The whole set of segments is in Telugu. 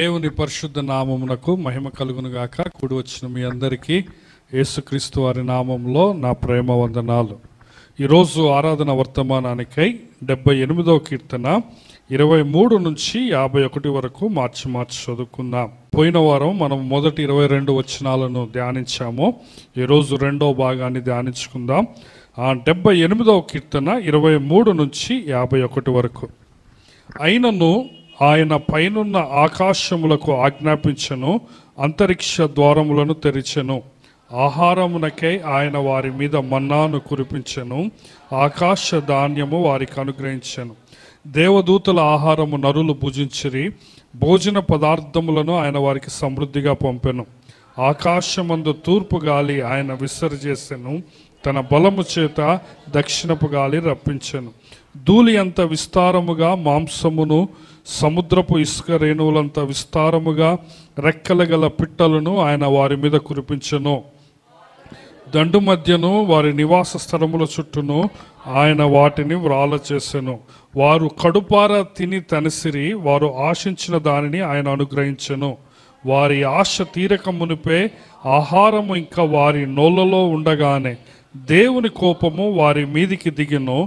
దేవుని పరిశుద్ధ నామమునకు మహిమ కలుగునుగాక. కూడి వచ్చిన మీ అందరికీ యేసుక్రీస్తు వారి నామంలో నా ప్రేమ వందనాలు. ఈరోజు ఆరాధన వర్తమానానికై 78వ కీర్తన 23 నుంచి 51 వరకు మార్చి చదువుకుందాం. పోయిన వారం మనం మొదటి 22 వచనాలను ధ్యానించాము. ఈరోజు రెండవ భాగాన్ని ధ్యానించుకుందాం. 78వ కీర్తన 23 నుంచి 51 వరకు. అయినను ఆయన పైనున్న ఆకాశములకు ఆజ్ఞాపించెను, అంతరిక్ష ద్వారములను తెరిచెను. ఆహారమునకై ఆయన వారి మీద మన్నాను కురిపించెను, ఆకాశ ధాన్యము వారికి అనుగ్రహించెను. దేవదూతల ఆహారము నరులు భుజించిరి, భోజన పదార్థములను ఆయన వారికి సమృద్ధిగా పంపెను. ఆకాశమందు తూర్పు గాలి ఆయన విసర్జేసెను, తన బలము చేత దక్షిణపు గాలి రప్పించెను. ధూళి అంత విస్తారముగా మాంసమును, సముద్రపు ఇసుక రేణువులంత విస్తారముగా రెక్కల గల పిట్టలను ఆయన వారి మీద కురిపించెను. దండు మధ్యను వారి నివాస స్థలముల చుట్టూను ఆయన వాటిని వ్రాల చేసెను. వారు కడుపార తిని తనిసిరి, వారు ఆశించిన దానిని ఆయన అనుగ్రహించెను. వారి ఆశ తీరక మునిపే ఆహారము ఇంకా వారి నోళ్ళలో ఉండగానే దేవుని కోపము వారి మీదికి దిగెను.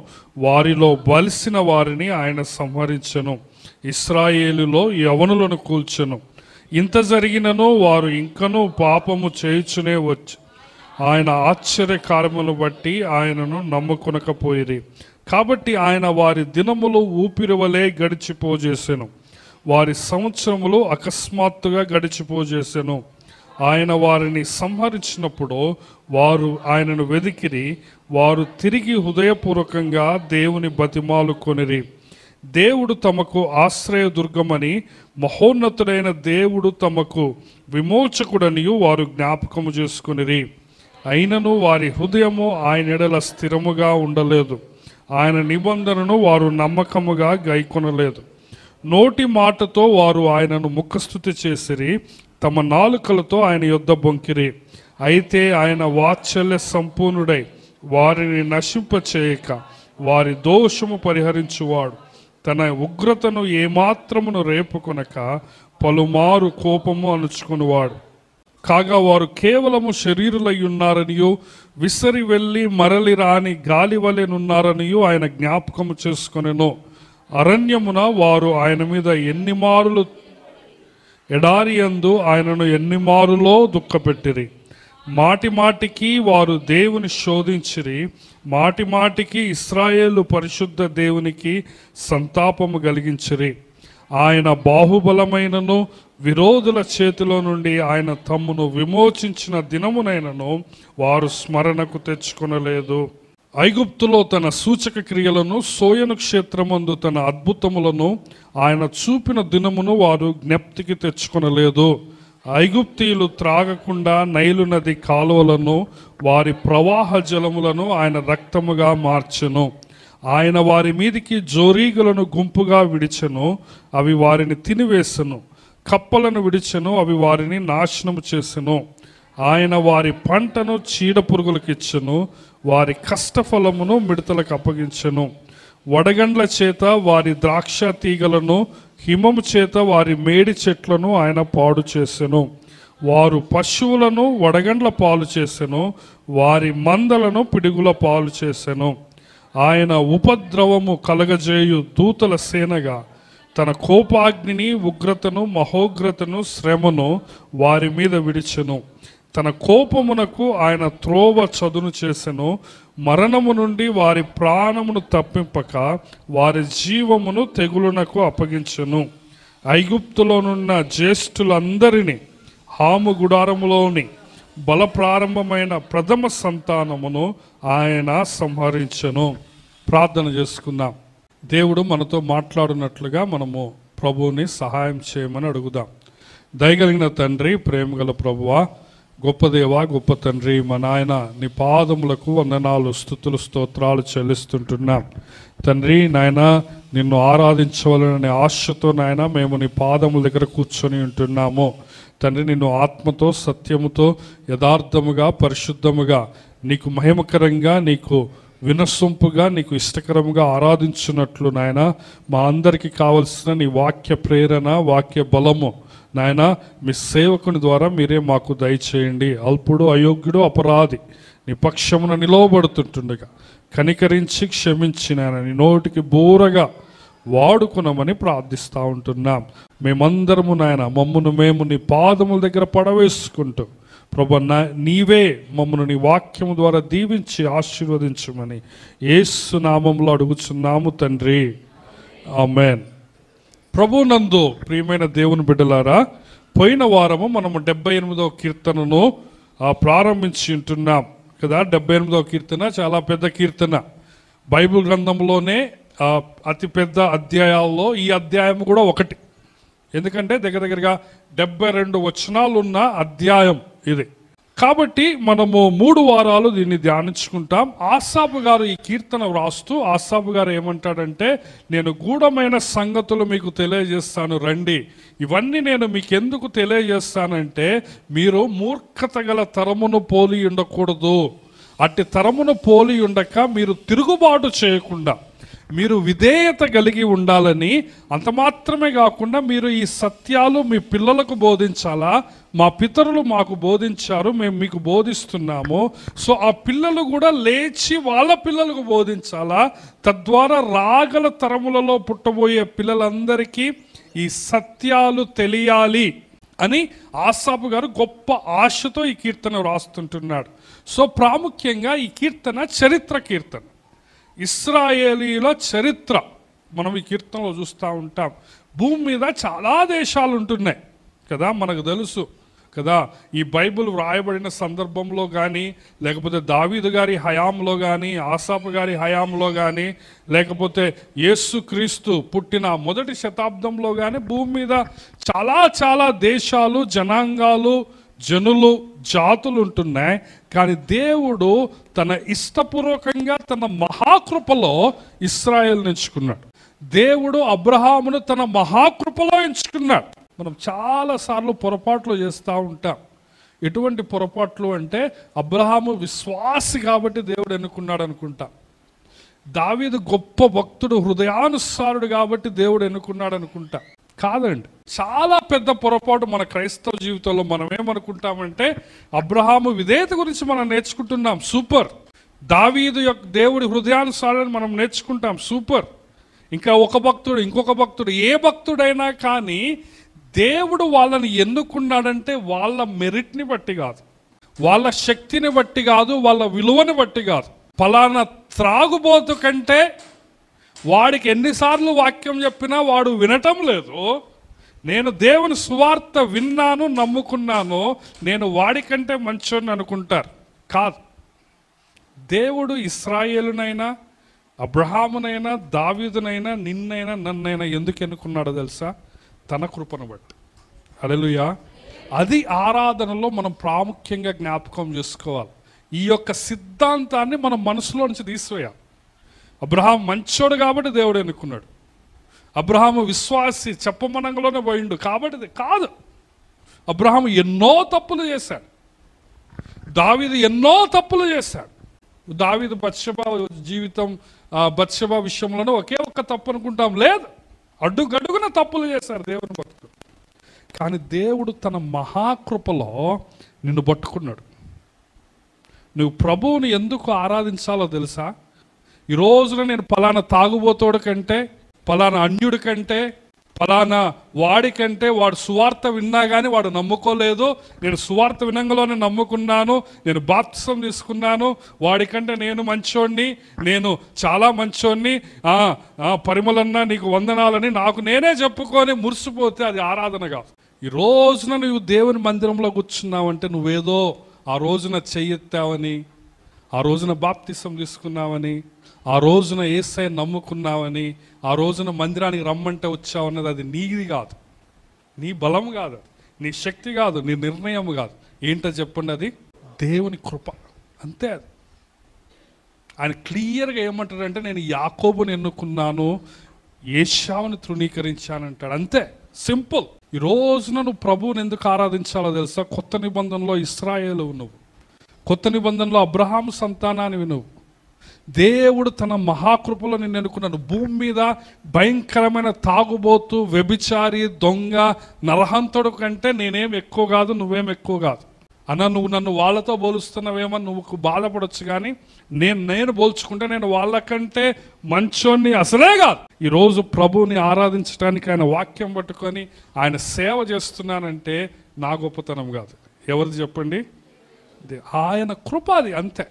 వారిలో బలిసిన వారిని ఆయన సంహరించెను, ఇశ్రాయేలులో యవనులను కూల్చెను. ఇంత జరిగినను వారు ఇంకనూ పాపము చేయుచునే వచ్చి ఆయన ఆశ్చర్యకార్యములను బట్టి ఆయనను నమ్ముకొనకపోయిరి. కాబట్టి ఆయన వారి దినములు ఊపిరి వలె గడిచిపోజేసెను, వారి సంవత్సరములు అకస్మాత్తుగా గడిచిపోజేసెను. ఆయన వారిని సంహరించినప్పుడు వారు ఆయనను వెదికిరి, వారు తిరిగి హృదయపూర్వకంగా దేవుని బతిమాలు కొనిరి. దేవుడు తమకు ఆశ్రయదుర్గమని, మహోన్నతుడైన దేవుడు తమకు విమోచకుడనియు వారు జ్ఞాపకము చేసుకునిరి. అయినను వారి హృదయము ఆయన ఎడల స్థిరముగా ఉండలేదు, ఆయన నిబంధనను వారు నమ్మకముగా గైకొనలేదు. నోటి మాటతో వారు ఆయనను ముఖస్తుతి చేసిరి, తమ నాలుకలతో ఆయన యొద్ద బొంకిరి. అయితే ఆయన వాత్సల్య సంపూర్ణుడై వారిని నశింపచేయక వారి దోషము పరిహరించువాడు. తన ఉగ్రతను ఏమాత్రమును రేపుకొనక పలుమారు కోపము అణుచుకునివాడు. కాగా వారు కేవలము శరీరులై ఉన్నారనియు, విసరి వెళ్ళి మరలి రాని గాలి వలెనున్నారనియు ఆయన జ్ఞాపకము చేసుకొనెను. అరణ్యమున వారు ఆయన మీద ఎన్ని మారులు, ఎడారి యందు ఆయనను ఎన్ని మారులో దుఃఖపెట్టిరి. మాటి మాటికి వారు దేవుని శోధించిరి, మాటి మాటికి ఇశ్రాయేలు పరిశుద్ధ దేవునికి సంతాపము కలిగించిరి. ఆయన బాహుబలమైనను విరోధుల చేతిలో నుండి ఆయన తమ్మును విమోచించిన దినమునైనను వారు స్మరణకు తెచ్చుకొనలేదు. ఐగుప్తులో తన సూచక క్రియలను, సోయను క్షేత్రమందు తన అద్భుతములను ఆయన చూపిన దినమును వారు జ్ఞప్తికి తెచ్చుకొనలేదు. ఐగుప్తీయులు త్రాగకుండా నైలు నది కాలువలను, వారి ప్రవాహ జలములను ఆయన రక్తముగా మార్చెను. ఆయన వారి మీదికి జోరీగులను గుంపుగా విడిచెను, అవి వారిని తినివేసెను. కప్పలను విడిచెను, అవి వారిని నాశనము చేసెను. ఆయన వారి పంటను చీడ పురుగులకిచ్చెను, వారి కష్టఫలమును మిడతలకు అప్పగించెను. వడగండ్ల చేత వారి ద్రాక్ష తీగలను, హిమము చేత వారి మేడి చెట్లను ఆయన పాడు చేసెను. వారు పశువులను వడగండ్ల పాలు చేసెను, వారి మందలను పిడుగుల పాలు చేసెను. ఆయన ఉపద్రవము కలగజేయు దూతల సేనగా తన కోపాగ్నిని, ఉగ్రతను, మహోగ్రతను, శ్రమను వారి మీద విడిచెను. తన కోపమునకు ఆయన త్రోవ చదును చేసెను. మరణము నుండి వారి ప్రాణమును తప్పింపక వారి జీవమును తెగులునకు అప్పగించెను. ఐగుప్తులోనున్న జ్యేష్ఠులందరినీ, హాము గుడారములోని బల ప్రారంభమైన ప్రథమ సంతానమును ఆయన సంహరించెను. ప్రార్థన చేసుకుందాం. దేవుడు మనతో మాట్లాడినట్లుగా మనము ప్రభువుని సహాయం చేయమని అడుగుదాం. దయగలిగిన తండ్రి, ప్రేమగల ప్రభువా, గొప్ప దేవా, గొప్ప తండ్రి, మా నాయన నీ పాదములకు వందనాలు, స్తుతులు, స్తోత్రాలు చెల్లిస్తుంటున్నాం. తండ్రి నాయన, నిన్ను ఆరాధించవాలనే ఆశతో నాయన మేము నీ పాదముల దగ్గర కూర్చొని ఉంటున్నాము. తండ్రి, నిన్ను ఆత్మతో, సత్యముతో, యథార్థముగా, పరిశుద్ధముగా, నీకు మహిమకరంగా, నీకు వినసొంపుగా, నీకు ఇష్టకరముగా ఆరాధించున్నట్లు నాయన మా అందరికీ కావలసిన నీ వాక్య ప్రేరణ, వాక్య బలము నాయన మీ సేవకుని ద్వారా మీరే మాకు దయచేయండి. అల్పుడు, అయోగ్యుడు, అపరాధి నీ పక్షమున నిలవబడుతుంటుండగా కనికరించి క్షమించి నాయన నీ నోటికి బోరగా వాడుకున్నామని ప్రార్థిస్తూ ఉంటున్నాం. మేమందరము నాయన మమ్మను మేము నీ పాదముల దగ్గర పడవేసుకుంటూ ప్రభు నీవే మమ్మల్ని నీ వాక్యము ద్వారా దీవించి ఆశీర్వదించమని యేసు నామములో అడుగుచున్నాము తండ్రి, ఆమేన్. ప్రభు నందు ప్రియమైన దేవుని బిడ్డలారా, పోయిన వారము మనము 78వ కీర్తనను ప్రారంభించి ఉంటున్నాం కదా. 78వ కీర్తన చాలా పెద్ద కీర్తన. బైబిల్ గ్రంథంలోనే అతి పెద్ద అధ్యాయాల్లో ఈ అధ్యాయం కూడా ఒకటి. ఎందుకంటే దగ్గరగా 72 వచనాలు ఉన్న అధ్యాయం ఇది. కాబట్టి మనము 3 వారాలు దీన్ని ధ్యానించుకుంటాం. ఆసాపు గారు ఈ కీర్తన వ్రాస్తూ ఆసాపు గారు ఏమంటాడంటే, నేను గూఢమైన సంగతులు మీకు తెలియజేస్తాను రండి. ఇవన్నీ నేను మీకు ఎందుకు తెలియజేస్తానంటే, మీరు మూర్ఖత గల తరమును పోలి ఉండకూడదు. అట్టి తరమును పోలి ఉండక మీరు తిరుగుబాటు చేయకుండా మీరు విధేయత కలిగి ఉండాలని, అంత మాత్రమే కాకుండా మీరు ఈ సత్యాలు మీ పిల్లలకు బోధించాలా. మా పితరులు మాకు బోధించారు, మేము మీకు బోధిస్తున్నాము. సో ఆ పిల్లలు కూడా లేచి వాళ్ళ పిల్లలకు బోధించాలా. తద్వారా రాగల తరములలో పుట్టబోయే పిల్లలందరికీ ఈ సత్యాలు తెలియాలి అని ఆసాపు గారు గొప్ప ఆశతో ఈ కీర్తన రాస్తుంటున్నాడు. సో ప్రాముఖ్యంగా ఈ కీర్తన చరిత్ర కీర్తన, ఇశ్రాయేలీల చరిత్ర మనం ఈ కీర్తనలో చూస్తూ ఉంటాం. భూమి మీద చాలా దేశాలు ఉంటున్నాయి కదా, మనకు తెలుసు కదా. ఈ బైబిల్ వ్రాయబడిన సందర్భంలో కానీ, లేకపోతే దావీదు గారి హయాంలో కానీ, ఆసాపు గారి హయాంలో కానీ, లేకపోతే యేసుక్రీస్తు పుట్టిన మొదటి శతాబ్దంలో కానీ భూమి మీద చాలా దేశాలు, జనాంగాలు, జనులు, జాతులు ఉంటున్నాయి. కానీ దేవుడు తన ఇష్టపూర్వకంగా తన మహాకృపలో ఇశ్రాయేలును ఎంచుకున్నాడు. దేవుడు అబ్రహామును తన మహాకృపలో ఎంచుకున్నాడు. మనం చాలాసార్లు పొరపాట్లు చేస్తూ ఉంటాం. ఎటువంటి పొరపాట్లు అంటే, అబ్రహాము విశ్వాసి కాబట్టి దేవుడు ఎన్నుకున్నాడు అనుకుంటాం. దావీదు గొప్ప భక్తుడు, హృదయానుసారుడు కాబట్టి దేవుడు ఎన్నుకున్నాడు అనుకుంటా. కాదండి, చాలా పెద్ద పొరపాటు మన క్రైస్తవ జీవితంలో. మనం ఏమనుకుంటామంటే, అబ్రహాము విధేయత గురించి మనం నేర్చుకుంటున్నాం, సూపర్. దావీదు యొక్క దేవుడి హృదయానుసారాన్ని మనం నేర్చుకుంటాం, సూపర్. ఇంకా ఒక భక్తుడు, ఇంకొక భక్తుడు, ఏ భక్తుడైనా కానీ దేవుడు వాళ్ళని ఎన్నుకున్నాడంటే వాళ్ళ మెరిట్ని బట్టి కాదు, వాళ్ళ శక్తిని బట్టి కాదు, వాళ్ళ విలువని బట్టి కాదు. ఫలానా త్రాగుబోతు కంటే వాడికి ఎన్నిసార్లు వాక్యం చెప్పినా వాడు వినటం లేదు, నేను దేవుని సువార్త విన్నాను, నమ్ముకున్నాను, నేను వాడికంటే మంచోని అనుకుంటారు. కాదు, దేవుడు ఇశ్రాయేలునైనా, అబ్రహామునైనా, దావీదునైనా, నిన్నైనా, నన్నైనా ఎందుకు ఎన్నుకున్నాడో తెలుసా? తన కృపను బట్టి. హల్లెలూయా. అది ఆరాధనలో మనం ప్రాముఖ్యంగా జ్ఞాపకం చేసుకోవాలి. ఈ యొక్క సిద్ధాంతాన్ని మనం మనసులో నుంచి తీసివేయాలి. అబ్రహాం మంచోడు కాబట్టి దేవుడు ఎన్నుకున్నాడు. అబ్రహాము విశ్వాసి, చెప్పమనంగలోనే పోయిండు కాబట్టి కాదు. అబ్రహాము ఎన్నో తప్పులు చేశాడు, దావీదు ఎన్నో తప్పులు చేశాడు. దావీదు బత్షెబా జీవితం, బత్షెబా విషయంలోనే ఒకే ఒక్క తప్పు అనుకుంటాం, లేదు, అడుగడుగున తప్పులు చేశారు దేవుని భక్తులు. కానీ దేవుడు తన మహాకృపలో నిన్ను పట్టుకున్నాడు. నువ్వు ప్రభువుని ఎందుకు ఆరాధించాలో తెలుసా? ఈ రోజున నేను ఫలానా తాగుబోతోడు కంటే, ఫలానా అన్యుడి కంటే, ఫలానా వాడి కంటే, వాడు సువార్త విన్నా కానీ వాడు నమ్ముకోలేదు, నేను సువార్త వినంగలోనే నమ్ముకున్నాను, నేను బాప్తిసం తీసుకున్నాను, వాడికంటే నేను మంచోడిని, నేను చాలా మంచోడిని, పరిమళన్నా నీకు వందనాలని నాకు నేనే చెప్పుకొని మురిసిపోతే అది ఆరాధన కాదు. ఈ రోజున నువ్వు దేవుని మందిరంలో కూర్చున్నావంటే నువ్వేదో ఆ రోజున చెయ్యెత్తావని, ఆ రోజున బాప్తిసం తీసుకున్నావని, ఆ రోజున యేసయ్య నమ్ముకున్నావని, ఆ రోజున మందిరానికి రమ్మంటే వచ్చావన్నది అది నీది కాదు, నీ బలం కాదు, నీ శక్తి కాదు, నీ నిర్ణయం కాదు. ఏంటో చెప్పండి, అది దేవుని కృప, అంతే. అది ఆయన క్లియర్గా ఏమంటాడంటే, నేను యాకోబుని ఎన్నుకున్నాను, ఏశావుని తృణీకరించానంటాడు, అంతే, సింపుల్. ఈ రోజున నువ్వు ప్రభువుని ఎందుకు ఆరాధించాలో తెలుసా? కొత్త నిబంధనలో ఇశ్రాయేలు నువ్వు, కొత్త నిబంధనలో అబ్రహాము సంతానానివి నువ్వు, దేవుడు తన మహాకృపలో నిన్ను ఎన్నుకున్నాను. భూమి మీద భయంకరమైన తాగుబోతు, వ్యభిచారి, దొంగ, నరహంతుడు కంటే నేనేం ఎక్కువ కాదు, నువ్వేం ఎక్కువ కాదు అన్న. నువ్వు నన్ను వాళ్ళతో పోలుస్తున్నావేమో, నువ్వు బాధపడొచ్చు, కానీ నేను పోల్చుకుంటే నేను వాళ్ళకంటే మంచోన్ని అసలే కాదు. ఈరోజు ప్రభువుని ఆరాధించడానికి ఆయన వాక్యం పట్టుకొని ఆయన సేవ చేస్తున్నానంటే నా గొప్పతనం కాదు. ఎవరిది చెప్పండి? ఆయన కృప, అది అంతే.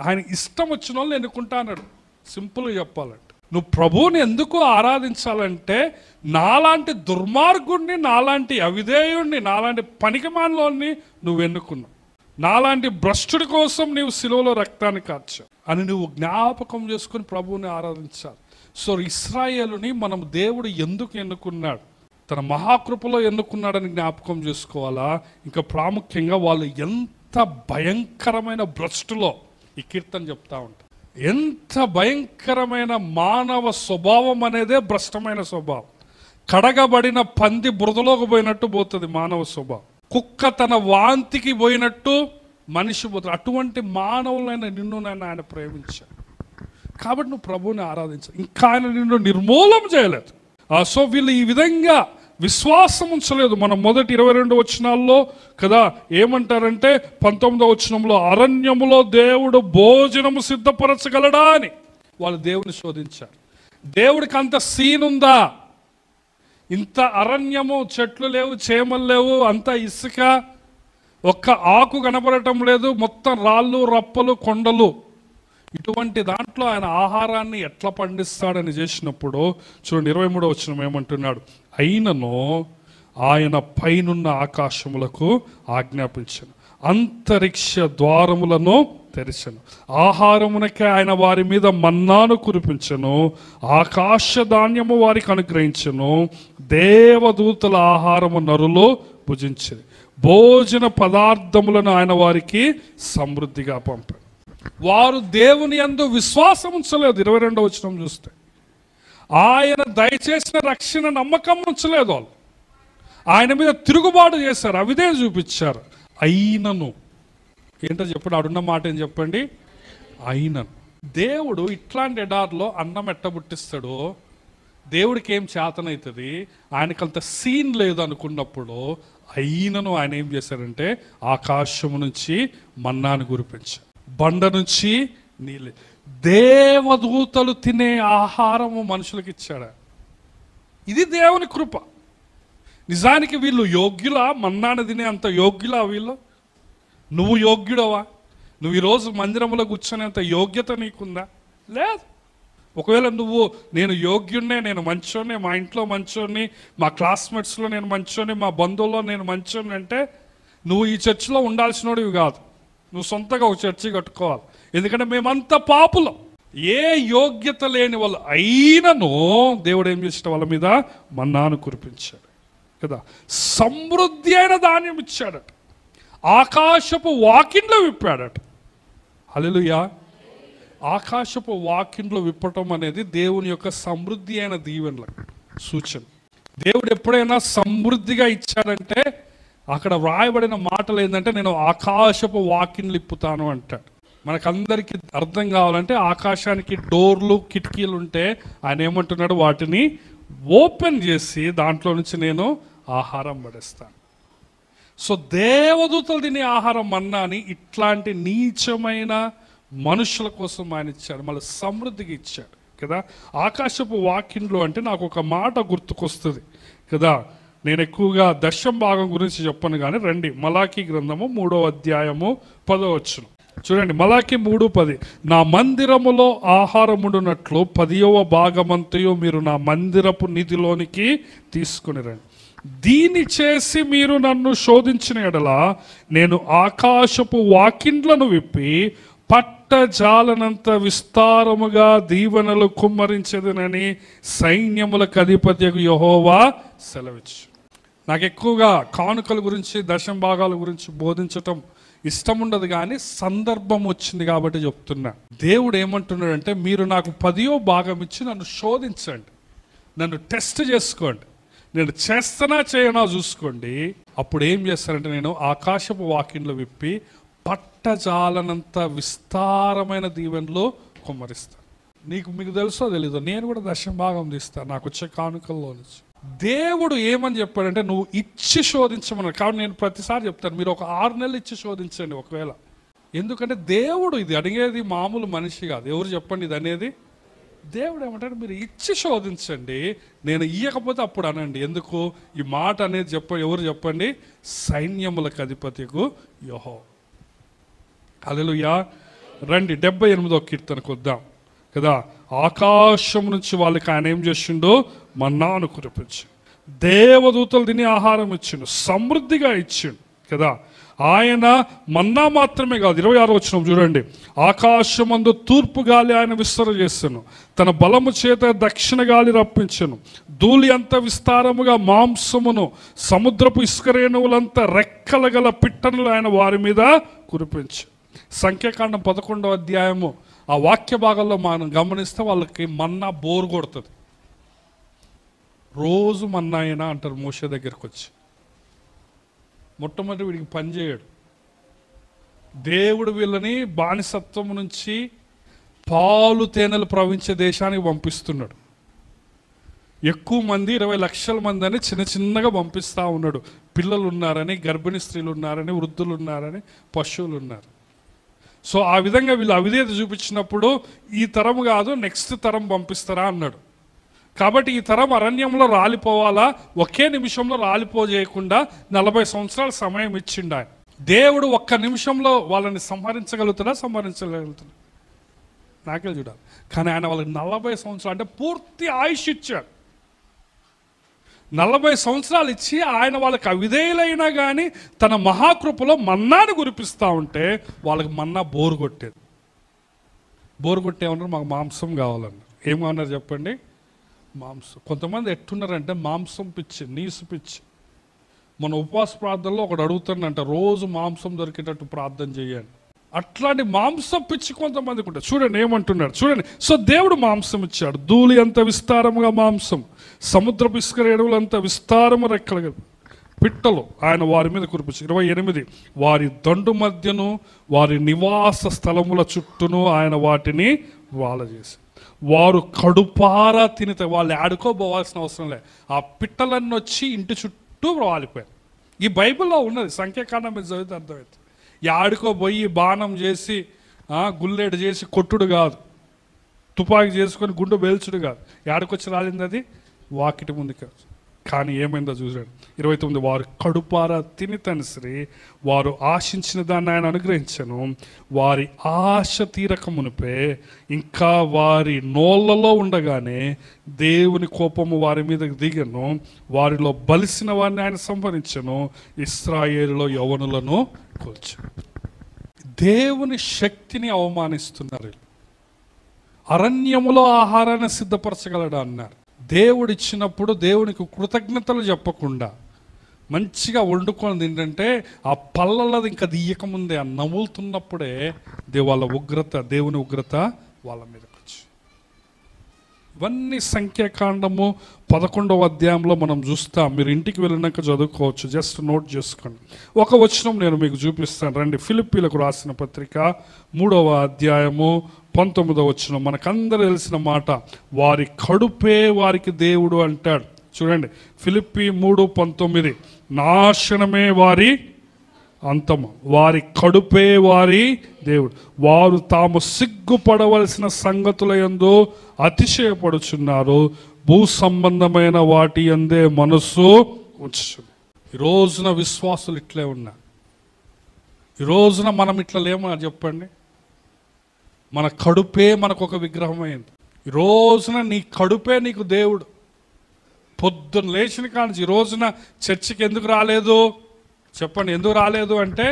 ఆయన ఇష్టం వచ్చిన వాళ్ళని ఎన్నుకుంటా అన్నాడు. సింపుల్గా చెప్పాలంటే, నువ్వు ప్రభువుని ఎందుకు ఆరాధించాలంటే, నాలాంటి దుర్మార్గుడిని, నాలాంటి అవిధేయుడిని, నాలాంటి పనికిమాలినోడిని నువ్వు ఎన్నుకున్నావు. నాలాంటి భ్రష్టుడి కోసం నీవు సిలువలో రక్తాన్ని కార్చావు అని నువ్వు జ్ఞాపకం చేసుకుని ప్రభువుని ఆరాధించాలి. సో ఇశ్రాయేలుని మనం దేవుడు ఎందుకు ఎన్నుకున్నాడు, తన మహాకృపలో ఎన్నుకున్నాడని జ్ఞాపకం చేసుకోవాలా. ఇంకా ప్రాముఖ్యంగా వాళ్ళు ఎంత భయంకరమైన భ్రష్టులో ఈ కీర్తన చెప్తా ఉంటారు. ఎంత భయంకరమైన మానవ స్వభావం అనేదే భ్రష్టమైన స్వభావం. కడగబడిన పంది బురదలోకి పోయినట్టు పోతుంది మానవ స్వభావం. కుక్క తన వాంతికి పోయినట్టు మనిషి పోతుంది. అటువంటి మానవులైన నిన్ను ఆయన ప్రేమించాడు కాబట్టి నువ్వు ప్రభువుని ఆరాధించావు. ఇంకా ఆయన నిన్ను నిర్మూలం చేయలేదు. సో వీళ్ళు ఈ విధంగా విశ్వాసం ఉంచలేదు. మనం మొదటి 22 వచనాల్లో కదా ఏమంటారంటే, 19వ వచనంలో అరణ్యములో దేవుడు భోజనము సిద్ధపరచగలడా అని వాళ్ళు దేవుని శోధించారు. దేవుడికి అంత సీన్ ఉందా? ఇంత అరణ్యము, చెట్లు లేవు, చేమలు లేవు, అంత ఇసుక, ఒక్క ఆకు కనపడటం లేదు, మొత్తం రాళ్ళు, రప్పలు, కొండలు. ఇటువంటి దాంట్లో ఆయన ఆహారాన్ని ఎట్లా పండిస్తాడని చేసినప్పుడు చూడండి 23వ వచనం ఏమంటున్నాడు, అయినను ఆయన పైనున్న ఆకాశములకు ఆజ్ఞాపించను, అంతరిక్ష ద్వారములను తెరిచెను, ఆహారమునకే ఆయన వారి మీద మన్నాను కురిపించెను, ఆకాశ ధాన్యము వారికి అనుగ్రహించెను, దేవదూతల ఆహారము నరులు భుజించెను, భోజన పదార్థములను ఆయన వారికి సమృద్ధిగా పంపారు. వారు దేవుని యందు విశ్వాసం ఉంచలేదు. 22వ వచనం చూస్తే ఆయన దయచేసిన రక్షణ నమ్మకం ఉంచలేదు. వాళ్ళు ఆయన మీద తిరుగుబాటు చేశారు, అవిదే చూపించారు. అయినను ఏంటో చెప్పండి, ఆడున్న మాట ఏం చెప్పండి, అయినను. దేవుడు ఇట్లాంటి ఎడార్లో అన్నం ఎట్టబుట్టిస్తాడో, దేవుడికి ఏం చేతనవుతుంది, ఆయనకంత సీన్ లేదు అనుకున్నప్పుడు అయినను ఆయన ఏం చేశారంటే ఆకాశము నుంచి మన్నాను కురిపించారు, బండ నుంచి నీళ్ళు. దేవదూతలు తినే ఆహారము మనుషులకు ఇచ్చాడు. ఇది దేవుని కృప. నిజానికి వీళ్ళు యోగ్యులా? మన్నాను తినే అంత యోగ్యులా వీళ్ళు? నువ్వు యోగ్యుడవా? నువ్వు ఈరోజు మందిరంలో కూర్చొనేంత యోగ్యత నీకుందా? లేదు. ఒకవేళ నువ్వు నేను యోగ్యుడినే, నేను మంచోడిని, మా ఇంట్లో మంచోడిని, మా క్లాస్మేట్స్లో నేను మంచోడిని, మా బంధువుల్లో నేను మంచోడిని అంటే నువ్వు ఈ చర్చిలో ఉండాల్సినోడివి కాదు. నువ్వు సొంతగా ఒక చర్చి కట్టుకోవాలి. ఎందుకంటే మేమంతా పాపులం, ఏ యోగ్యత లేని వాళ్ళు. అయినను దేవుడు ఏం చేసిన వాళ్ళ మీద మన్నాను కురిపించాడు కదా, సమృద్ధి అయిన ధాన్యం ఇచ్చాడట, ఆకాశపు వాకిండ్లు విప్పాడట. హల్లెలూయా. ఆకాశపు వాకిండ్లు విప్పటం అనేది దేవుని యొక్క సమృద్ధి అయిన దీవెనలకు సూచన. దేవుడు ఎప్పుడైనా సమృద్ధిగా ఇచ్చాడంటే అక్కడ వ్రాయబడిన మాటలు ఏంటంటే, నేను ఆకాశపు వాకిండ్లు ఇప్పుతాను అంటాడు. మనకందరికీ అర్థం కావాలంటే ఆకాశానికి డోర్లు, కిటికీలు ఉంటే ఆయన ఏమంటున్నాడు, వాటిని ఓపెన్ చేసి దాంట్లో నుంచి నేను ఆహారం పడేస్తాను. సో దేవదూతలు తినే ఆహారం మన్నాని ఇట్లాంటి నీచమైన మనుషుల కోసం ఆయన ఇచ్చాడు, మళ్ళీ సమృద్ధిగా ఇచ్చాడు కదా. ఆకాశపు వాకిండ్లు అంటే నాకు ఒక మాట గుర్తుకొస్తుంది కదా. నేను ఎక్కువగా దశమ భాగం గురించి చెప్పను కానీ రండి, మలాకీ గ్రంథము 3వ అధ్యాయము 10వ వచనం చూడండి. మలాకీ 3:10, నా మందిరములో ఆహారముండునట్లు 10వ భాగమంతయు మీరు నా మందిరపు నిధిలోనికి తీసుకుని రండి. దీని చేసి మీరు నన్ను శోధించిన ఎడల నేను ఆకాశపు వాకిండ్లను విప్పి పట్టజాలనంత విస్తారముగా దీవెనలు కుమ్మరించదనని సైన్యములకు అధిపతియగు యెహోవా సెలవిచ్చు. నాకు ఎక్కువగా కానుకల గురించి, దశమ భాగాల గురించి బోధించటం ఇష్టం ఉండదు, కానీ సందర్భం వచ్చింది కాబట్టి చెప్తున్నా. దేవుడు ఏమంటున్నాడంటే, మీరు నాకు 10వ భాగం ఇచ్చి నన్ను శోధించండి, నన్ను టెస్ట్ చేసుకోండి, నేను చేస్తానా చేయనా చూసుకోండి. అప్పుడు ఏం చేస్తానంటే నేను ఆకాశపు వాకిండ్లు విప్పి పట్టజాలనంత విస్తారమైన దీవెనలు కుమ్మరిస్తాను. మీకు తెలుసో తెలీదో, నేను కూడా దశమభాగం తీస్తాను నాకు వచ్చే కానుకల్లో నుంచి. దేవుడు ఏమని చెప్పాడంటే నువ్వు ఇచ్చి శోధించమన్నాడు. కాబట్టి నేను ప్రతిసారి చెప్తాను, మీరు ఒక 6 నెలలు ఇచ్చి శోధించండి ఒకవేళ. ఎందుకంటే దేవుడు ఇది అడిగేది మామూలు మనిషి కాదు. ఎవరు చెప్పండి ఇది అనేది? దేవుడు ఏమంటాడు, మీరు ఇచ్చి శోధించండి, నేను ఇయ్యకపోతే అప్పుడు అనండి. ఎందుకు ఈ మాట అనేది ఎవరు చెప్పండి? సైన్యములకు అధిపతికు యెహోవా. హల్లెలూయా. రండి 78వ కీర్తనకు వద్దాం కదా. ఆకాశం నుంచి వాళ్ళకి ఆయన ఏం చేసిండో మన్నాను కురిపించి, దేవదూతలు తిని ఆహారం ఇచ్చిండు, సమృద్ధిగా ఇచ్చిండు కదా. ఆయన మన్నా మాత్రమే కాదు, 26వ వచనం చూడండి, ఆకాశమందు తూర్పు గాలి ఆయన విస్తరజేసెను, తన బలము చేత దక్షిణ గాలి రప్పించెను, ధూళి అంత విస్తారముగా మాంసమును, సముద్రపు ఇసుకరేణువులంతా రెక్కల గల పిట్టనులు ఆయన వారి మీద కురిపించి. సంఖ్యాకాండం 11వ అధ్యాయము ఆ వాక్య భాగంలో మనం గమనిస్తే వాళ్ళకి మన్నా బోరు కొడుతుంది. రోజు మన్నా అయినా అంటారు మోషే దగ్గరికి వచ్చి. మొట్టమొదటి వీడికి పని చేయడు. దేవుడు వీళ్ళని బానిసత్వం నుంచి పాలు తేనెలు ప్రవహించే దేశానికి పంపిస్తున్నాడు. ఎక్కువ మంది 20 లక్షల మంది అని చిన్నగా పంపిస్తూ ఉన్నాడు. పిల్లలు ఉన్నారని, గర్భిణీ స్త్రీలు ఉన్నారని, వృద్ధులు ఉన్నారని, పశువులు ఉన్నారు. సో ఆ విధంగా వీళ్ళు అవిధేయత చూపించినప్పుడు ఈ తరం కాదు నెక్స్ట్ తరం పంపిస్తారా అన్నాడు. కాబట్టి ఈ తరం అరణ్యంలో రాలిపోవాలా, ఒకే నిమిషంలో రాలిపోజేయకుండా 40 సంవత్సరాల సమయం ఇచ్చిండు ఆయన. దేవుడు ఒక్క నిమిషంలో వాళ్ళని సంహరించగలుగుతాడా? నాకే చూడాలి. కానీ ఆయన వాళ్ళకి 40 సంవత్సరాలు అంటే పూర్తి ఆయుష్ ఇచ్చాడు. 40 సంవత్సరాలు ఇచ్చి ఆయన వాళ్ళకి అవిధేయులైనా కానీ తన మహాకృపలో మన్నాను కురిపిస్తూ ఉంటే వాళ్ళకి మన్నా బోరు కొట్టేది. బోరు కొట్టేమన్నారు, మాకు మాంసం కావాలన్నారు. ఏమన్నారు చెప్పండి? మాంసం. కొంతమంది ఎట్టున్నారంటే మాంసం పిచ్చి, నీసు పిచ్చి. మన ఉపవాస ప్రార్థనలో ఒకడు అడుగుతానంట, రోజు మాంసం దొరికేటట్టు ప్రార్థన చేయండి. అట్లాంటి మాంసం పిచ్చి కొంతమందికి ఉంటుంది. చూడండి ఏమంటున్నాడు చూడండి. సో దేవుడు మాంసం ఇచ్చాడు, ధూళి అంత విస్తారముగా మాంసం, సముద్రపు ఇసుకరేణువులంత విస్తారము రెక్కలు పిట్టలు ఆయన వారి మీద కురిపించి. 28 వారి దండు మధ్యను వారి నివాస స్థలముల చుట్టూను ఆయన వాటిని వాలజేసి, వారు కడుపారా తినితే వాళ్ళు ఆడుకోబోవాల్సిన అవసరం లేదు. ఆ పిట్టలన్నీ వచ్చి ఇంటి చుట్టూ వాలిపోయారు. ఈ బైబిల్లో ఉన్నది, సంఖ్యాకాండం మీద చదివితే అర్థమవుతుంది. ఆడుకోబోయి బాణం చేసి గుల్లేడు చేసి కొట్టుడు కాదు, తుపాకీ చేసుకొని గుండు పేల్చుడు కాదు. ఆడుకొచ్చి రాలింది అది వాకిటి ముందు కాదు. కానీ ఏమైందో చూసాడు. 29 వారు కడుపారా తిని తనిసిరి, వారు ఆశించిన దాన్ని ఆయన అనుగ్రహించను, వారి ఆశ తీరక మునిపే ఇంకా వారి నోళ్ళలో ఉండగానే దేవుని కోపము వారి మీదకి దిగను, వారిలో బలిసిన వారిని ఆయన సంహరించను, ఇశ్రాయేలులో యవ్వనులను కూల్చాను. దేవుని శక్తిని అవమానిస్తున్నారు. అరణ్యములో ఆహారాన్ని సిద్ధపరచగలడా అన్నారు. దేవుడిచ్చినప్పుడు దేవునికి కృతజ్ఞతలు చెప్పకుండా మంచిగా వండుకొని తింటే ఆ పళ్ళది ఇంకా తీయకముందే ఆ నములుతున్నప్పుడే దేవుని ఉగ్రత వాళ్ళ మీదకి వచ్చి. ఇవన్నీ సంఖ్యాకాండము 11వ అధ్యాయంలో మనం చూస్తాం. మీరు ఇంటికి వెళ్ళినాక చదువుకోవచ్చు, జస్ట్ నోట్ చేసుకోండి. ఒక వచనం నేను మీకు చూపిస్తాను రండి. ఫిలిప్పీలకు రాసిన పత్రిక 3వ అధ్యాయము 19వ వచనం. మనకందరూ తెలిసిన మాట, వారి కడుపే వారికి దేవుడు అంటాడు. చూడండి ఫిలిప్పీ 3:19, నాశనమే వారి అంతము, వారి కడుపే వారి దేవుడు, వారు తాము సిగ్గుపడవలసిన సంగతుల యందు అతిశయపడుచున్నారు, భూ సంబంధమైన వాటి యందే మనసు ఉంచుచున్నారు. ఈ రోజున విశ్వాసులు ఇట్లే ఉన్నారు. ఈ రోజున మనం ఇట్లా లేమో చెప్పండి. మన కడుపే మనకు ఒక విగ్రహం అయింది. ఈ రోజున నీ కడుపే నీకు దేవుడు. పొద్దున్న లేచిన కానించి ఈ రోజున చర్చికి ఎందుకు రాలేదు చెప్పండి? ఎందుకు రాలేదు అంటే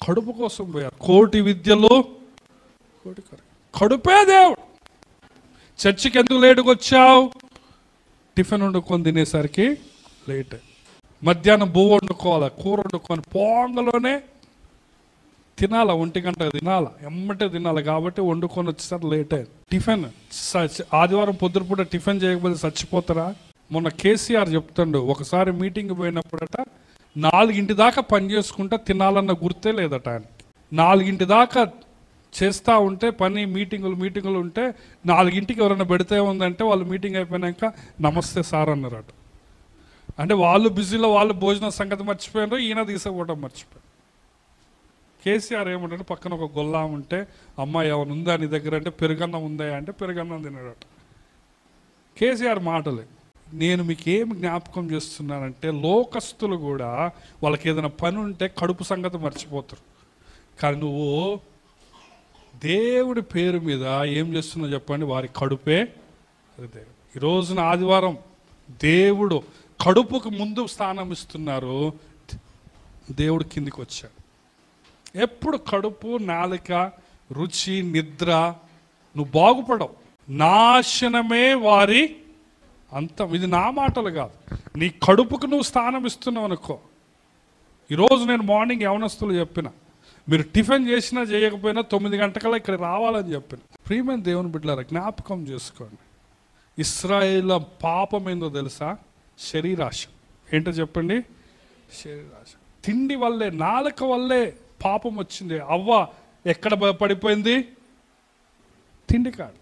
కడుపు కోసం పోయారు. కోటి విద్యలు కడుపే దేవుడు. చర్చికి ఎందుకు లేటుకు వచ్చావు? టిఫిన్ వండుకొని తినేసరికి లేట్. మధ్యాహ్నం బువ్వ వండుకోవాలి, కూర వండుకొని పొంగలోనే తినాల, 1 గంట తినాల, ఎమ్మటే తినాలి. కాబట్టి వండుకొని వచ్చేసరికి లేట్ అయ్యింది. టిఫిన్ ఆదివారం పొద్దుపూట టిఫిన్ చేయకపోతే చచ్చిపోతారా? మొన్న కేసీఆర్ చెప్తాడు, ఒకసారి మీటింగ్ పోయినప్పుడట 4 దాకా పని చేసుకుంటా తినాలన్న గుర్తే లేదట ఆయన. 4 దాకా చేస్తూ ఉంటే పని మీటింగులు ఉంటే 4కి ఎవరైనా పెడితే ఉందంటే వాళ్ళు మీటింగ్ అయిపోయినాక నమస్తే సార్ అన్నారట. అంటే వాళ్ళు బిజీలో వాళ్ళు భోజనం సంగతి మర్చిపోయారు, ఈయన తీసుకుపోవడం మర్చిపోయారు. కేసీఆర్ ఏమంటే పక్కన ఒక గొల్లా ఉంటే అమ్మాయి ఏమైనా ఉందా నీ దగ్గర అంటే పెరుగన్నం ఉందా అంటే పెరుగన్నం తిన్నాడట. కేసీఆర్ మాటలే. నేను మీకు ఏమి జ్ఞాపకం చేస్తున్నానంటే లోకస్తులు కూడా వాళ్ళకి ఏదైనా పని ఉంటే కడుపు సంగతి మర్చిపోతారు. కానీ నువ్వు దేవుడి పేరు మీద ఏం చేస్తున్నావు చెప్పండి, వారి కడుపే అదే. ఈ రోజున ఆదివారం దేవుడు కడుపుకు ముందు స్థానం ఇస్తున్నారు, దేవుడు కిందికి వచ్చాడు. ఎప్పుడు కడుపు, నాలుక, రుచి, నిద్ర, నువ్వు బాగుపడవు. నాశనమే వారి అంతం. ఇది నా మాటలు కాదు, నీ కడుపుకు నువ్వు స్థానం ఇస్తున్నావు అనుకో. ఈరోజు నేను మార్నింగ్ యవనస్తులు చెప్పిన, మీరు టిఫిన్ చేసినా చేయకపోయినా 9 గంటకల్లా ఇక్కడ రావాలని చెప్పిన. ప్రియమైన దేవుని బిడ్డలారా, జ్ఞాపకం చేసుకోండి. ఇశ్రాయేలు పాపం ఏందో తెలుసా? శరీరాశ. ఏంటో చెప్పండి, శరీరాశ. తిండి వల్లే, నాలుక వల్లే పాపం వచ్చింది. అవ్వ ఎక్కడ పడిపోయింది? తిండి కాదు.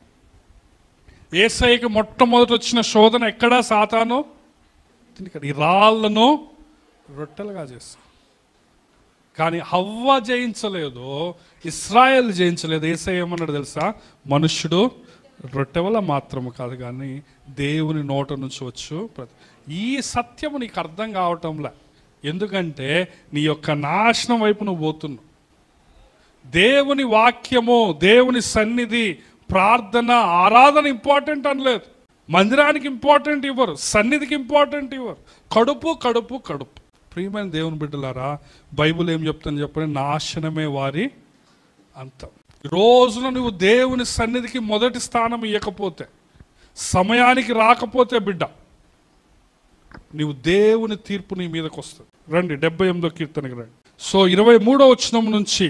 యేసయ్యకి మొట్టమొదటి వచ్చిన శోధన ఎక్కడ? సాతాను తిండి కాదు. ఈ రాళ్ళను రొట్టెలుగా చేస్తాం. కానీ హవ్వ జయించలేదు, ఇశ్రాయేల్ జయించలేదు. యేసయ్య ఏమన్నాడు తెలుసా? మనుష్యుడు రొట్టె వల్ల మాత్రము కాదు కానీ దేవుని నోట నుంచి వచ్చు. ఈ సత్యము నీకు అర్థం కావటంలే. ఎందుకంటే నీ యొక్క నాశనం వైపు నువ్వు పోతున్నావు. దేవుని వాక్యము, దేవుని సన్నిధి, ప్రార్థన, ఆరాధన ఇంపార్టెంట్ అనలేదు. మందిరానికి ఇంపార్టెంట్ ఇవ్వరు, సన్నిధికి ఇంపార్టెంట్ ఇవ్వరు. కడుపు కడుపు కడుపు. ప్రియమైన దేవుని బిడ్డలారా, బైబుల్ ఏం చెప్తాను చెప్పండి, నాశనమే వారి అంతం. రోజున నువ్వు దేవుని సన్నిధికి మొదటి స్థానం ఇవ్వకపోతే, సమయానికి రాకపోతే బిడ్డ, నీవు దేవుని తీర్పు నీ మీదకి వస్తుంది. రండి 78వ కీర్తనకి రండి. సో 23వ వచనం నుంచి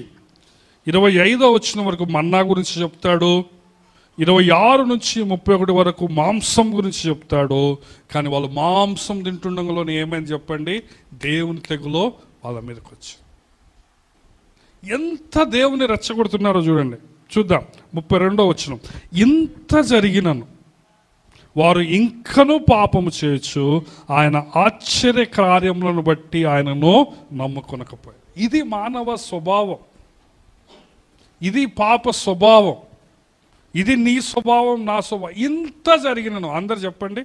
25వ వచనం వరకు మన్నా గురించి చెప్తాడు. 26 నుంచి 31 వరకు మాంసం గురించి చెప్తాడు. కానీ వాళ్ళు మాంసం తింటుండగానే ఏమైంది చెప్పండి? దేవుని తెగులో వాళ్ళ మీదకి వచ్చి ఎంత దేవుని రెచ్చగొడుతున్నారో చూడండి. చూద్దాం 32వ వచనం. ఇంత జరిగినను వారు ఇంకనూ పాపము చేయొచ్చు, ఆయన ఆశ్చర్య కార్యములను బట్టి ఆయనను నమ్ముకొనకపోయారు. ఇది మానవ స్వభావం, ఇది పాప స్వభావం, ఇది నీ స్వభావం, నా స్వభావం. ఇంత జరిగినను, అందరు చెప్పండి.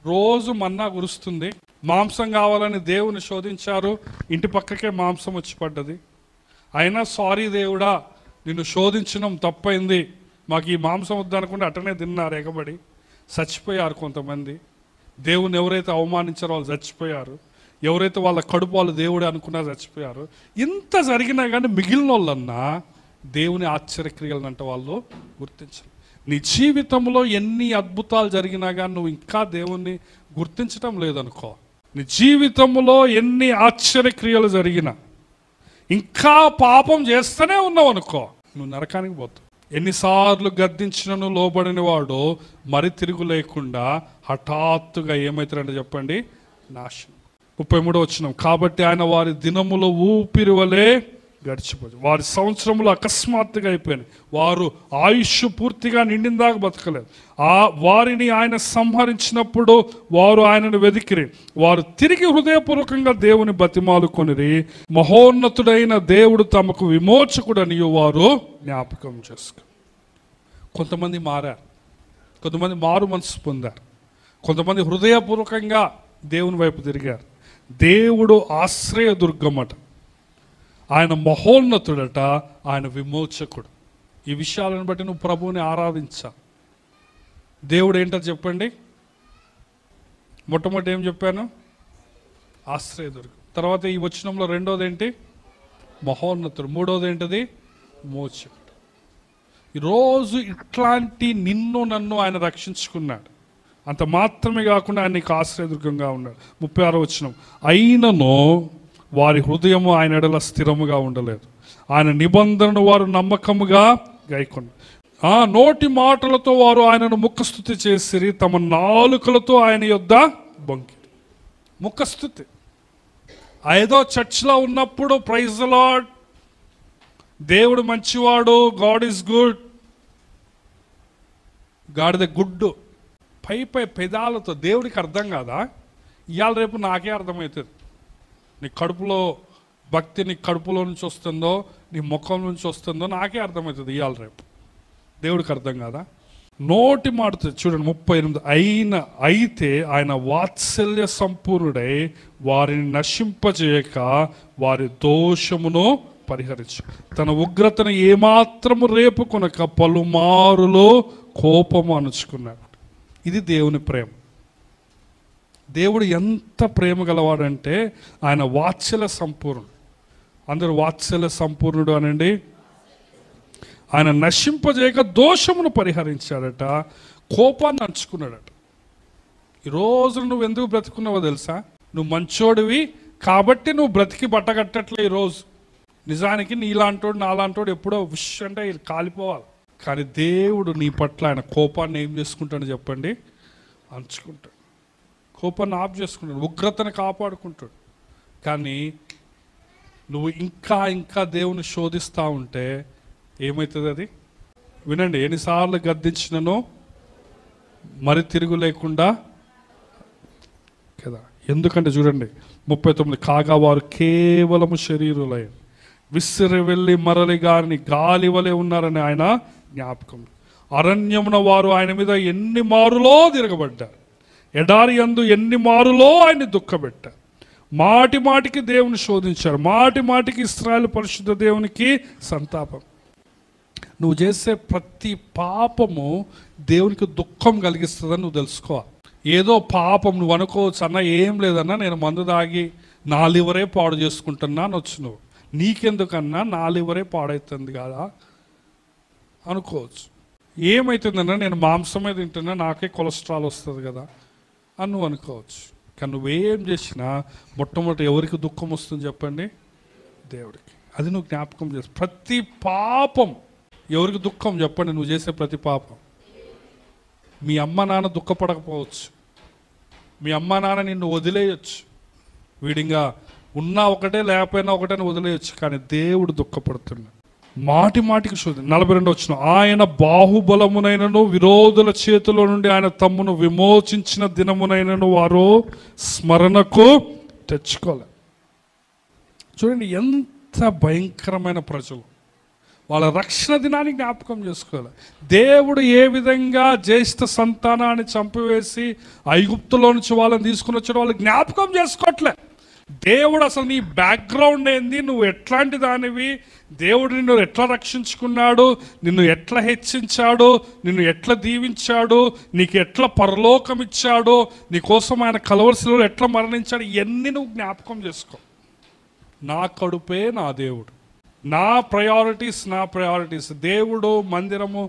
రోజు మన్నా కురుస్తుంది, మాంసం కావాలని దేవుని శోధించారు, ఇంటి పక్కకే మాంసం వచ్చి పడ్డది. అయినా సారీ దేవుడా, నిన్ను శోధించడం తప్పైంది, మాకు ఈ మాంసం వద్దనుకుంటే అటనే తిన్నారు, ఎగబడి చచ్చిపోయారు కొంతమంది. దేవుని ఎవరైతే అవమానించారో వాళ్ళు చచ్చిపోయారు, ఎవరైతే వాళ్ళ కడుపు వాళ్ళు దేవుడే అనుకున్నా చచ్చిపోయారు. ఇంత జరిగినా కానీ మిగిలిన వాళ్ళన్నా దేవుని ఆశ్చర్యక్రియలను అంటే వాళ్ళు గుర్తించరు. నీ జీవితంలో ఎన్ని అద్భుతాలు జరిగినా కానీ నువ్వు ఇంకా దేవుణ్ణి గుర్తించడం లేదనుకో. నీ జీవితంలో ఎన్ని ఆశ్చర్యక్రియలు జరిగినా ఇంకా పాపం చేస్తూనే ఉన్నావు అనుకో, నువ్వు నరకానికి పోతావు. ఎన్నిసార్లు గద్దించినను లోబడిన వాడు మరి తిరుగు లేకుండా హఠాత్తుగా ఏమవుతారంటే చెప్పండి, నాశనం. 33వ వచనం. కాబట్టి ఆయన వారి దినములో ఊపిరి వలె గడిచిపోయింది, వారి సంవత్సరములు అకస్మాత్తుగా అయిపోయినాయి, వారు ఆయుష్ పూర్తిగా నిండిందాక బతకలేదు. వారిని ఆయన సంహరించినప్పుడు వారు ఆయనను వెదికిరి, వారు తిరిగి హృదయపూర్వకంగా దేవుని బతిమాలుకొనిరి, మహోన్నతుడైన దేవుడు తమకు విమోచకుడని వారు జ్ఞాపకం చేసుకు. కొంతమంది మారారు, కొంతమంది మారు మనసు పొందారు, కొంతమంది హృదయపూర్వకంగా దేవుని వైపు తిరిగారు. దేవుడు ఆశ్రయ దుర్గమట, ఆయన మహోన్నతుడట, ఆయన విమోచకుడు. ఈ విషయాలను బట్టి నువ్వు ప్రభువుని ఆరాధించా. దేవుడు ఏంటో చెప్పండి. మొట్టమొదటి ఏం చెప్పాను? ఆశ్రయదుర్గం. తర్వాత ఈ వచనంలో రెండోది ఏంటి? మహోన్నతుడు. మూడోది ఏంటది? మోచకుడు. ఈరోజు ఇట్లాంటి నిన్ను నన్ను ఆయన రక్షించుకున్నాడు. అంత మాత్రమే కాకుండా ఆయన నీకు ఆశ్రయదుర్గంగా ఉన్నాడు. 36వ వచనం. అయినను వారి హృదయము ఆయన ఎడల స్థిరముగా ఉండలేదు, ఆయన నిబంధనను వారు నమ్మకముగా గైకొన్నారు. నోటి మాటలతో వారు ఆయనను ముఖస్తుతి చేసిరి, తమ నాలుకలతో ఆయన యొద్ద బొంకిరి. ముఖస్తుతి. ఏదో చర్చ్లో ఉన్నప్పుడు ప్రైజ్ ది లార్డ్ దేవుడు మంచివాడు, God is good, God the good, పై పెదాలతో దేవుడికి అర్థం కాదా? ఇవాళ రేపు నాకే అర్థమవుతుంది. నీ కడుపులో భక్తి నీ కడుపులో నుంచి వస్తుందో, నీ ముఖం నుంచి వస్తుందో నాకే అర్థమవుతుంది ఇవాళ రేపు. దేవుడికి అర్థం కాదా? నోటి మాటతో చూడండి 38, అయితే ఆయన వాత్సల్య సంపూర్ణుడై వారిని నశింపజేయక వారి దోషమును పరిహరించు, తన ఉగ్రతను ఏమాత్రము రేపుకొనక పలుమారులో కోపము అణుచుకున్నాడు. ఇది దేవుని ప్రేమ. దేవుడు ఎంత ప్రేమ గలవాడంటే ఆయన వాత్సల్య సంపూర్ణుడు. అందరూ వాత్సల్య సంపూర్ణుడు అనండి. ఆయన నశింపజేయక దోషమును పరిహరించాడట, కోపాన్ని అంచుకున్నాడట. ఈరోజు నువ్వు ఎందుకు బ్రతుకున్నావో తెలుసా? నువ్వు మంచోడివి కాబట్టి నువ్వు బ్రతికి బట్టగట్టట్లే ఈరోజు. నిజానికి నీలాంటోడు నాలాంటోడు ఎప్పుడో విష్ అంటే కాలిపోవాలి. కానీ దేవుడు నీ పట్ల ఆయన కోపాన్ని ఏం చేసుకుంటాడు చెప్పండి? అంచుకుంటాడు. కోపాన్ని ఆఫ్ చేసుకుంటాడు, ఉగ్రతను కాపాడుకుంటాడు. కానీ నువ్వు ఇంకా దేవుని శోధిస్తూ ఉంటే ఏమవుతుంది? అది వినండి, ఎన్నిసార్లు గద్దించిననో మరి తిరుగు లేకుండా కదా. ఎందుకంటే చూడండి 39, కాగా వారు కేవలము శరీరులై విసిరి వెళ్ళి మరలి గారిని గాలి వలె ఉన్నారని ఆయన జ్ఞాపకం. అరణ్యమున వారు ఆయన మీద ఎన్ని మారులో తిరగబడ్డారు, ఎడారి యందు ఎన్ని మారులో ఆయన్ని దుఃఖపెట్టారు. మాటి మాటికి దేవుని శోధించారు, మాటి మాటికి ఇశ్రాయేలు పరిశుద్ధ దేవునికి సంతాపం. నువ్వు చేసే ప్రతి పాపము దేవునికి దుఃఖం కలిగిస్తుందని నువ్వు తెలుసుకోవాలి. ఏదో పాపం నువ్వు అనుకోవచ్చు, అన్న ఏం లేదన్నా నేను మందు తాగి నా లివరే పాడు చేసుకుంటున్నా అని వచ్చు. నువ్వు నీకెందుకన్నా నా లివరే పాడవుతుంది కదా అనుకోవచ్చు. ఏమవుతుందన్నా నేను మాంసమే తింటున్నా నాకే కొలెస్ట్రాల్ వస్తుంది కదా అని నువ్వు అనుకోవచ్చు. కానీ నువ్వేం చేసినా మొట్టమొదటి ఎవరికి దుఃఖం వస్తుంది చెప్పండి? దేవుడికి. అది నువ్వు జ్ఞాపకం చేసి ప్రతి పాపం ఎవరికి దుఃఖం చెప్పండి? నువ్వు చేసే ప్రతి పాపం. మీ అమ్మ నాన్న దుఃఖపడకపోవచ్చు, మీ అమ్మ నాన్న నిన్ను వదిలేయచ్చు, వీడింగా ఉన్నా ఒకటే లేకపోయినా ఒకటే వదిలేయచ్చు. కానీ దేవుడు దుఃఖపడుతున్నాడు. మాటి మాటికి శోధన. 42 వచ్చిన ఆయన బాహుబలమునైనను విరోధుల చేతిలో నుండి ఆయన తమ్మును విమోచించిన దినమునైనను వారు స్మరణకు తెచ్చుకోలే. చూడండి ఎంత భయంకరమైన ప్రజలు. వాళ్ళ రక్షణ దినాన్ని జ్ఞాపకం చేసుకోవాలి. దేవుడు ఏ విధంగా జ్యేష్ఠ సంతానాన్ని చంపివేసి ఐగుప్తులో నుంచి వాళ్ళని తీసుకుని వచ్చాడు వాళ్ళు జ్ఞాపకం చేసుకోవట్లే. దేవుడు అసలు నీ బ్యాక్గ్రౌండ్ ఏంది, నువ్వు ఎట్లాంటి దానివి, దేవుడు నిన్ను ఎట్లా రక్షించుకున్నాడు, నిన్ను ఎట్లా హెచ్చించాడు, నిన్ను ఎట్లా దీవించాడు, నీకు ఎట్లా పరలోకం ఇచ్చాడు, నీకోసం ఆయన కలవరిశిలలో ఎట్లా మరణించాడు, ఇవన్నీ నువ్వు జ్ఞాపకం చేసుకో. నా కడుపే నా దేవుడు, నా ప్రయారిటీస్. దేవుడు, మందిరము,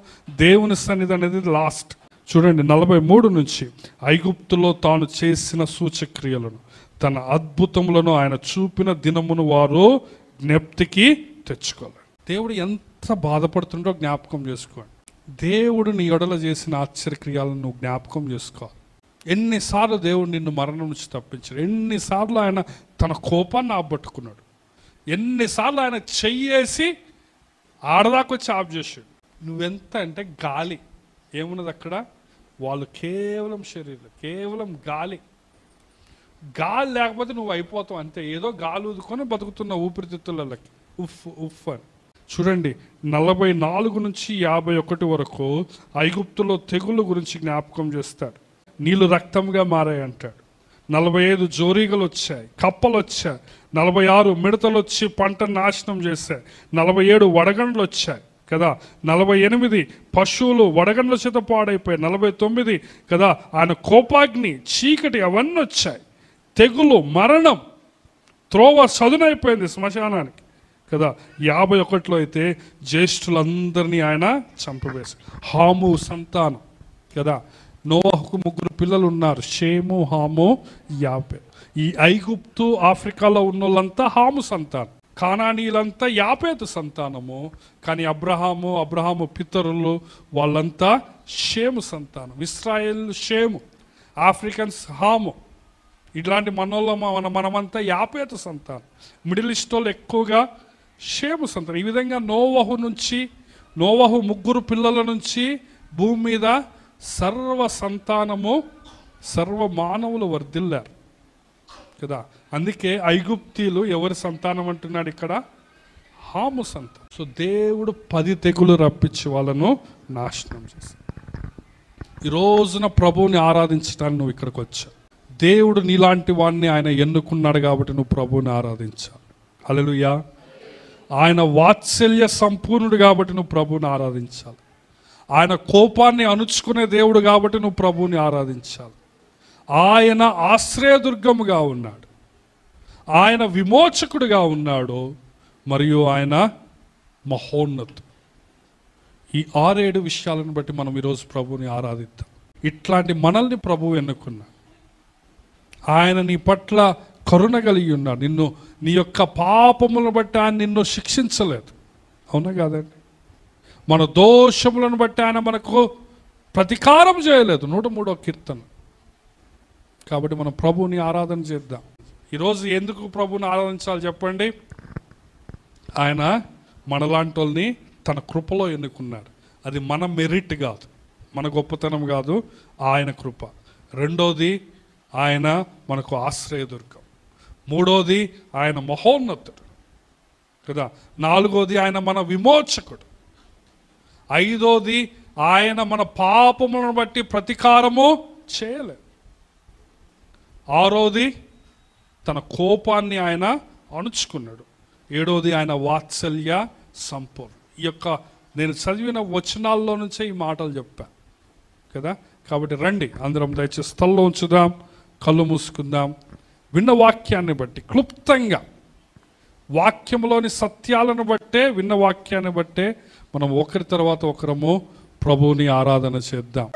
దేవుని సన్నిధి అనేది లాస్ట్. చూడండి 43 నుంచి ఐగుప్తులో తాను చేసిన సూచక్రియలను తన అద్భుతములను ఆయన చూపిన దినమును వారు జ్ఞప్తికి తెచ్చుకోవాలి. దేవుడు ఎంత బాధపడుతుండో జ్ఞాపకం చేసుకోండి. దేవుడు నీ ఎడల చేసిన ఆశ్చర్యక్రియలను నువ్వు జ్ఞాపకం చేసుకోవాలి. ఎన్నిసార్లు దేవుడు నిన్ను మరణం నుంచి తప్పించాడు, ఎన్నిసార్లు ఆయన తన కోపాన్ని ఆపట్టుకున్నాడు, ఎన్నిసార్లు ఆయన చెయ్యేసి ఆడదాకొచ్చి ఆఫ్ చేసాడు. నువ్వెంత అంటే గాలి ఏమున్నది అక్కడ? వాళ్ళు కేవలం శరీరం, కేవలం గాలి లేకపోతే నువ్వు అయిపోతావు అంతే. ఏదో గాలి ఊదుకొని బతుకుతున్న ఊపిరితిత్తులకి ఉఫ్ అని. చూడండి 44 నుంచి 51 వరకు ఐగుప్తులో తెగులు గురించి జ్ఞాపకం చేస్తాడు. నీళ్ళు రక్తంగా మారాయి అంటాడు. 45 జోరీగలు వచ్చాయి, కప్పలు వచ్చాయి. 46 మిడతలు వచ్చి పంట నాశనం చేశాయి. 47 వడగండ్లు వచ్చాయి కదా. 48 పశువులు వడగండ్ల చేత పాడైపోయాయి. 49 కదా ఆయన కోపాగ్ని, చీకటి అవన్నీ వచ్చాయి. తెగులు, మరణం, త్రోవ సదునైపోయింది శ్మశానానికి కదా. 51లో అయితే జ్యేష్ఠులందరినీ ఆయన చంపివేశాడు. హాము సంతానం కదా. నోహకు 3 పిల్లలు ఉన్నారు, షేము, హాము, యాపే. ఈ ఐగుప్తు ఆఫ్రికాలో ఉన్న వాళ్ళంతా హాము సంతానం, కానానీయులంతా యాపేతు సంతానము. కానీ అబ్రహాము పితరులు వాళ్ళంతా షేము సంతానం. ఇస్రాయేల్ షేము, ఆఫ్రికన్స్ హాము. ఇట్లాంటి మనమంతా యాపేతు సంతానం. మిడిల్ ఈస్ట్ వాళ్ళు ఎక్కువగా షేము సంతానం. ఈ విధంగా నోవహు ముగ్గురు పిల్లల నుంచి భూమి మీద సర్వ సంతానము, సర్వ మానవులు వర్ధిల్లారు కదా. అందుకే ఐగుప్తీలు ఎవరి సంతానం అంటున్నాడు ఇక్కడ? హాము సంతానం. సో దేవుడు 10 తెగులు రప్పించి వాళ్ళను నాశనం చేశాడు. ఈ రోజున ప్రభువుని ఆరాధించడానికి నువ్వు ఇక్కడికి వచ్చావు. దేవుడు నీలాంటి వాడిని ఆయన ఎన్నుకున్నాడు కాబట్టి నువ్వు ప్రభువుని ఆరాధించాలి. హల్లెలూయా. ఆయన వాత్సల్య సంపూర్ణుడు కాబట్టి నువ్వు ప్రభువుని ఆరాధించాలి. ఆయన కోపాన్ని అణుచుకునే దేవుడు కాబట్టి నువ్వు ప్రభువుని ఆరాధించాలి. ఆయన ఆశ్రయదుర్గముగా ఉన్నాడు, ఆయన విమోచకుడుగా ఉన్నాడు, మరియు ఆయన మహోన్నతుడు. ఈ 6-7 విషయాలను బట్టి మనం ఈరోజు ప్రభువుని ఆరాధిద్దాం. ఇట్లాంటి మనల్ని ప్రభువు ఎన్నుకున్నాడు. ఆయన నీ పట్ల కరుణ కలిగి ఉన్నాడు. నీ యొక్క పాపములను బట్టి ఆయన నిన్ను శిక్షించలేదు. అవునా కాదండి? మన దోషములను బట్టి ఆయన మనకు ప్రతీకారం చేయలేదు. 103వ కీర్తన. కాబట్టి మనం ప్రభువుని ఆరాధన చేద్దాం. ఈరోజు ఎందుకు ప్రభువుని ఆరాధించాలి చెప్పండి? ఆయన మనలాంటి వాళ్ళని తన కృపలో ఎన్నుకున్నాడు. అది మన మెరిట్ కాదు, మన గొప్పతనం కాదు, ఆయన కృప. రెండోది, ఆయన మనకు ఆశ్రయదుర్గం. మూడోది, ఆయన మహోన్నతుడు కదా. నాలుగోది, ఆయన మన విమోచకుడు. ఐదోది, ఆయన మన పాపములను బట్టి ప్రతీకారము చేయలేదు. ఆరోది, తన కోపాన్ని ఆయన అణుచుకున్నాడు. ఏడోది, ఆయన వాత్సల్య సంపూర్ణ. ఈ యొక్క నేను చదివిన వచనాల్లో నుంచే ఈ మాటలు చెప్పాను కదా. కాబట్టి రండి అందరం దయచేసి స్థలంలో ఉంచుదాం, కళ్ళు మూసుకుందాం. విన్న వాక్యాన్ని బట్టి క్లుప్తంగా, వాక్యంలోని సత్యాలను బట్టే, విన్న వాక్యాన్ని బట్టే మనం ఒకరి తర్వాత ఒకరము ప్రభువుని ఆరాధన చేద్దాం.